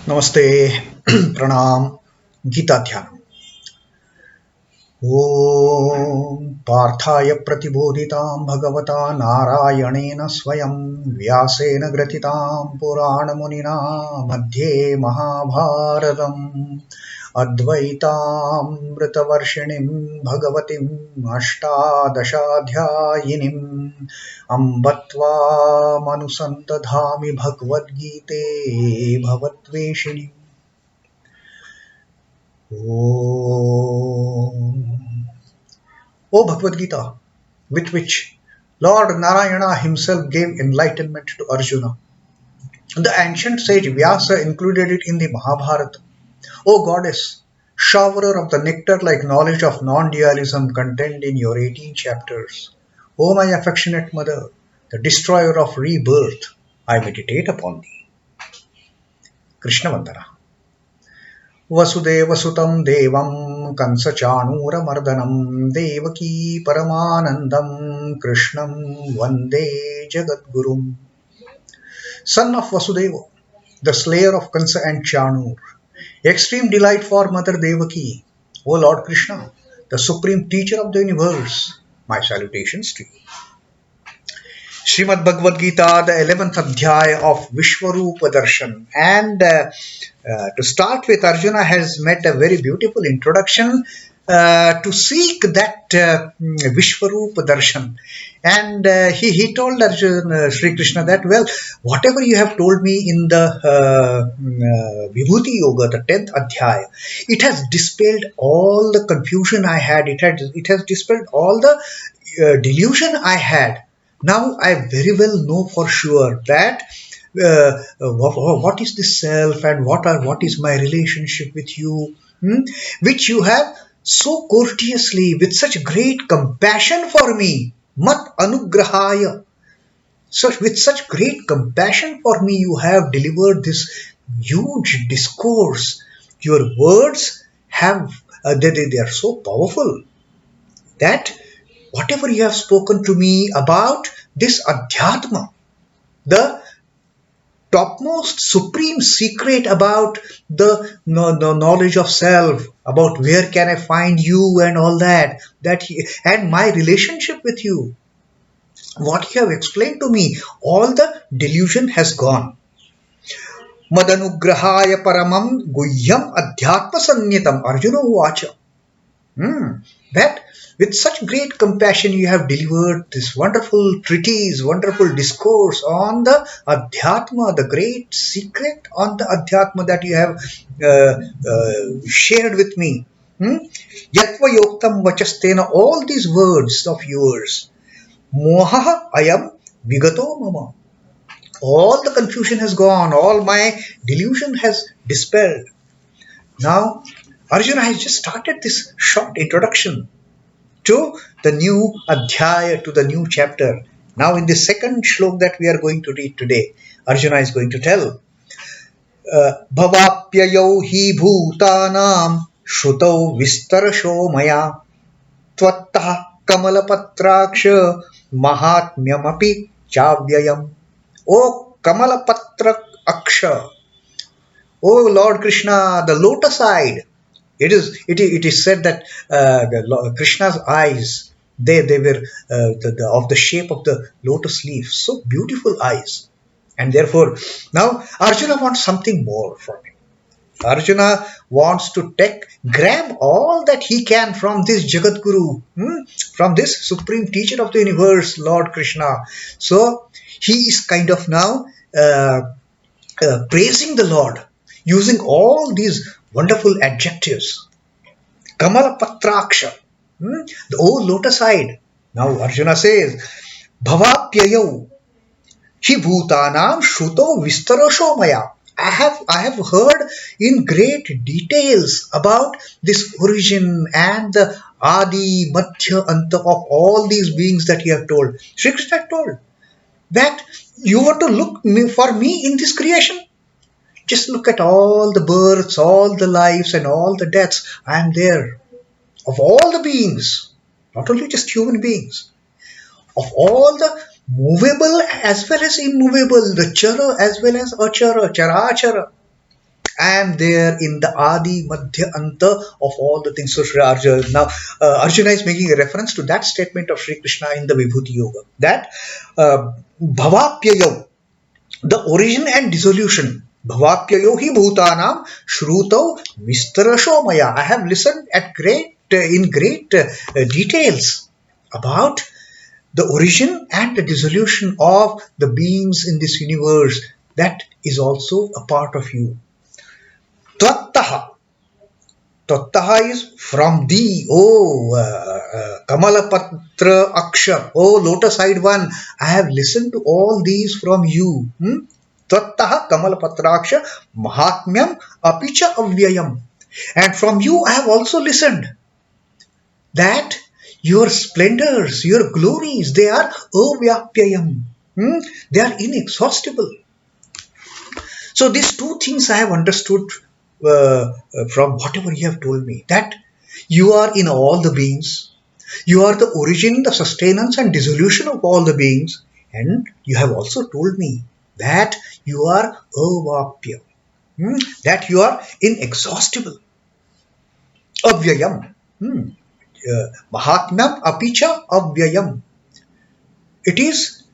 नमस्ते प्रणाम गीता ध्यान ओम पार्थाय प्रतिबोधितां भगवता नारायणेन स्वयं व्यासेन ग्रथितां पुराणमुनिना मध्ये महाभारतम् अद्वैतामृतवर्षिणीं भगवतीम् अष्टादशाध्यायिनीम् अम्ब त्वामनुसन्तधामि भगवद्गीते भवद्वेषिणीम्। O Bhagavad Gita, with which Lord Narayana himself gave enlightenment to Arjuna. The ancient sage Vyasa included it in the Mahabharata. O goddess, showerer of the nectar-like knowledge of non-dualism contained in your 18 chapters. O my affectionate mother, the destroyer of rebirth, I meditate upon thee. Krishna Vandana. वसुदेवसुतं देवं कंसचाणूरमर्दनं देवकी परमानन्दं कृष्णं वन्दे जगद्गुरुम्. Son of Vasudeva, the slayer of Kansa and Chanur, extreme delight for Mother Devaki, O Lord Krishna, the supreme teacher of the universe, my salutations to you. Srimad Bhagavad Gita, the 11th adhyaya of Vishwarupa Darshan. And to start with, Arjuna has met a very beautiful introduction to seek that Vishwarupa Darshan. And he told Arjuna, Sri Krishna, that, well, whatever you have told me in the Vibhuti Yoga, the 10th adhyaya, it has dispelled all the confusion I had. It has dispelled all the delusion I had. Now I very well know for sure that what is this self and what is my relationship with you, which you have so courteously, with such great compassion for me, mat anugrahaya. So with such great compassion for me, you have delivered this huge discourse. Your words have they are so powerful that whatever you have spoken to me about this adhyatma, the topmost supreme secret about the knowledge of self, about where can I find you and all that, and my relationship with you, what you have explained to me, all the delusion has gone. Madanugrahaya paramam guhyam adhyatma sannitam Arjuna uvacha. That with such great compassion you have delivered this wonderful treatise, wonderful discourse on the Adhyatma, the great secret on the Adhyatma that you have shared with me. Yatva yoktam vachastena, all these words of yours. Moha ayam vigato mama. All the confusion has gone, all my delusion has dispelled. Now, Arjuna has just started this short introduction to the new adhyaya, to the new chapter. Now in the second shlok that we are going to read today, Arjuna is going to tell, bhavāpyayau hi bhūtānāṁ śhrutau vistaraśho mayā tvattaḥ kamala-patrākṣha māhātmyam api chāvyayam. O kamala-patrākṣha, O Lord Krishna, the Lotus-eyed. It is said that Krishna's eyes, they were of the shape of the lotus leaf, so beautiful eyes. And therefore, now Arjuna wants something more from him. Arjuna wants to grab all that he can from this Jagadguru, from this supreme teacher of the universe, Lord Krishna. So he is kind of now praising the Lord, using all these wonderful adjectives. Kamala-patrākṣha, the old Lotus-eyed. Now Arjuna says, bhavāpyayau hi bhūtānāṁ śhrutau vistaraśho mayā. I have heard in great details about this origin and the adi, madhya, anta of all these beings that you have told. Shri Krishna told that you want to look for me in this creation. Just look at all the births, all the lives and all the deaths. I am there. Of all the beings, not only just human beings, of all the movable as well as immovable, the chara as well as achara, charachara, I am there in the Adi, Madhya, Anta of all the things. So Shri Arjuna, now Arjuna is making a reference to that statement of Sri Krishna in the Vibhuti Yoga, that bhavāpyayau, the origin and dissolution. Bhavāpyayau hi bhūtānāṁ śhrutau vistaraśho mayā. I have listened in great details about the origin and the dissolution of the beings in this universe. That is also a part of you. Tvattaḥ. Tvattaḥ is from thee, O kamala-patrākṣha, O Lotus-eyed one. I have listened to all these from you. Tvattaḥ kamala-patrākṣha māhātmyam apicha avyayam. And from you I have also listened that your splendors, your glories, they are bhavāpyayau. They are inexhaustible. So these two things I have understood from whatever you have told me, that you are in all the beings, you are the origin, the sustenance and dissolution of all the beings, and you have also told me that you are bhavāpyayau, that you are inexhaustible. Avyayam. Māhātmyam apicha avyayam. It is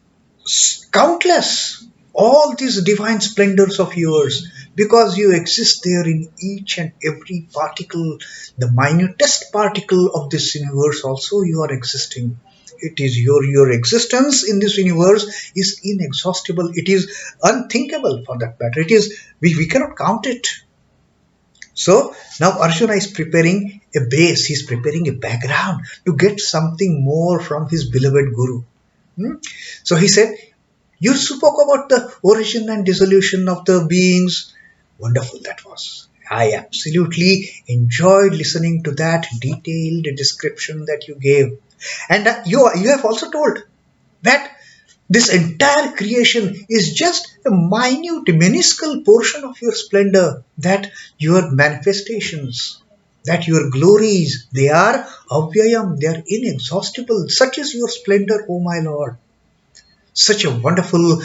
countless, all these divine splendors of yours, because you exist there in each and every particle, the minutest particle of this universe also you are existing. It is your existence in this universe is inexhaustible. It is unthinkable for that matter. It is, we cannot count it. So now Arjuna is preparing a base, he is preparing a background to get something more from his beloved Guru. So he said, you spoke about the origin and dissolution of the beings. Wonderful that was. I absolutely enjoyed listening to that detailed description that you gave. And you have also told that this entire creation is just a minute, minuscule portion of your splendor, that your manifestations, that your glories, they are avyayam, they are inexhaustible. Such is your splendor, O my Lord. Such a wonderful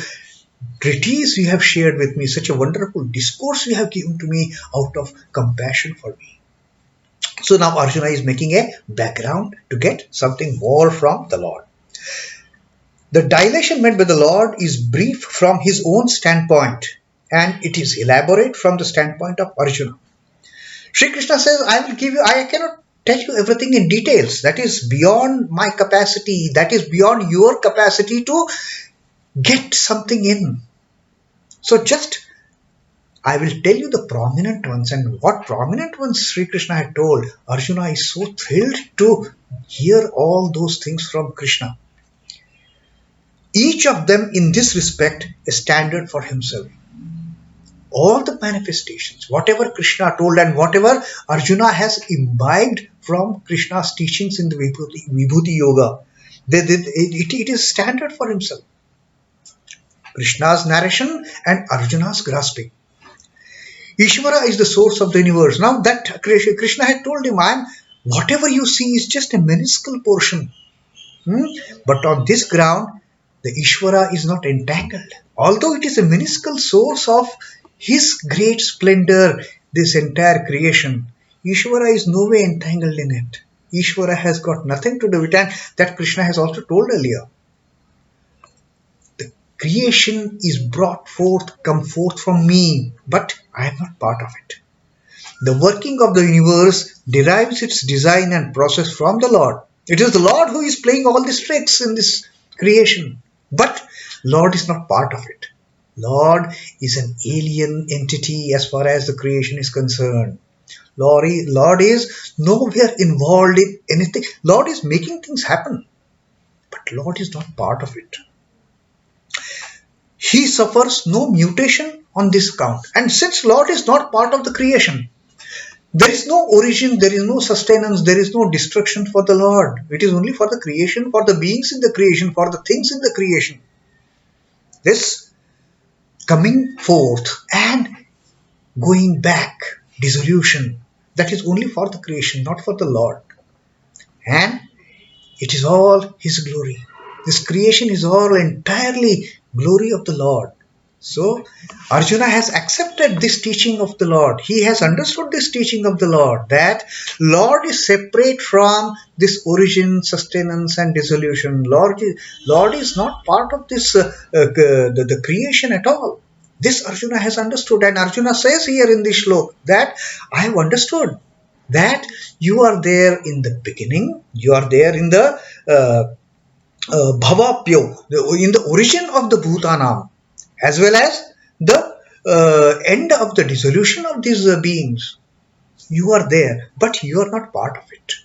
treatise you have shared with me, such a wonderful discourse you have given to me out of compassion for me. So now Arjuna is making a background to get something more from the Lord. The dilation made by the Lord is brief from his own standpoint, and it is elaborate from the standpoint of Arjuna. Sri Krishna says, I cannot tell you everything in details. That is beyond my capacity. That is beyond your capacity to get something in. So just, I will tell you the prominent ones, and what prominent ones Sri Krishna had told. Arjuna is so thrilled to hear all those things from Krishna. Each of them in this respect a standard for himself. All the manifestations, whatever Krishna told and whatever Arjuna has imbibed from Krishna's teachings in the Vibhuti Yoga, it is standard for himself. Krishna's narration and Arjuna's grasping. Ishvara is the source of the universe. Now that Krishna had told him, whatever you see is just a minuscule portion. But on this ground, the Ishvara is not entangled. Although it is a minuscule source of his great splendor, this entire creation, Ishvara is no way entangled in it. Ishvara has got nothing to do with it, and that Krishna has also told earlier. The creation is come forth from me, but I am not part of it. The working of the universe derives its design and process from the Lord. It is the Lord who is playing all these tricks in this creation. But Lord is not part of it. Lord is an alien entity as far as the creation is concerned. Lord is nowhere involved in anything. Lord is making things happen, but Lord is not part of it. He suffers no mutation on this account. And since Lord is not part of the creation, there is no origin, there is no sustenance, there is no destruction for the Lord. It is only for the creation, for the beings in the creation, for the things in the creation. This coming forth and going back, dissolution, that is only for the creation, not for the Lord. And it is all His glory. This creation is all entirely glory of the Lord. So Arjuna has accepted this teaching of the Lord. He has understood this teaching of the Lord, that Lord is separate from this origin, sustenance and dissolution. Lord is not part of this the creation at all. This Arjuna has understood, and Arjuna says here in this shloka that I have understood that you are there in the beginning, you are there in the bhavāpyayau, in the origin of the bhūtānāṁ, as well as the end of the dissolution of these beings. You are there, but you are not part of it.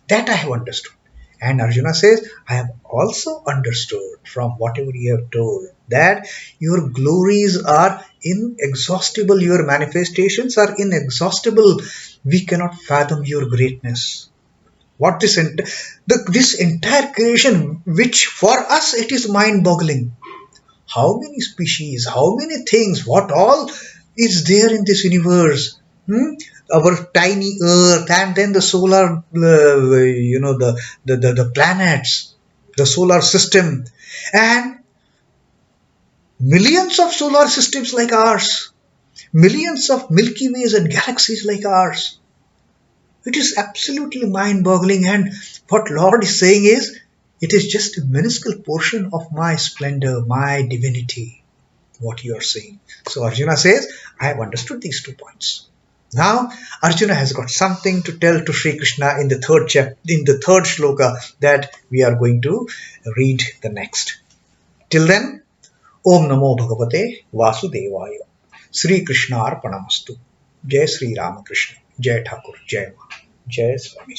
That I have understood. And Arjuna says, I have also understood from whatever you have told that your glories are inexhaustible, your manifestations are inexhaustible. We cannot fathom your greatness. What this entire creation, which for us it is mind-boggling. How many species, how many things, what all is there in this universe? Our tiny earth, and then the solar, the planets, the solar system, and millions of solar systems like ours, millions of Milky Ways and galaxies like ours. It is absolutely mind-boggling, and what Lord is saying is, it is just a minuscule portion of my splendor, my divinity, what you are saying. So Arjuna says, I have understood these 2 points. Now Arjuna has got something to tell to Sri Krishna in the third shloka that we are going to read the next. Till then, Om Namo Bhagavate Vasudevaya. Sri Krishna Arpanamastu. Jai Sri Ramakrishna. Jai Thakur. Jai Ma. Jai Swami.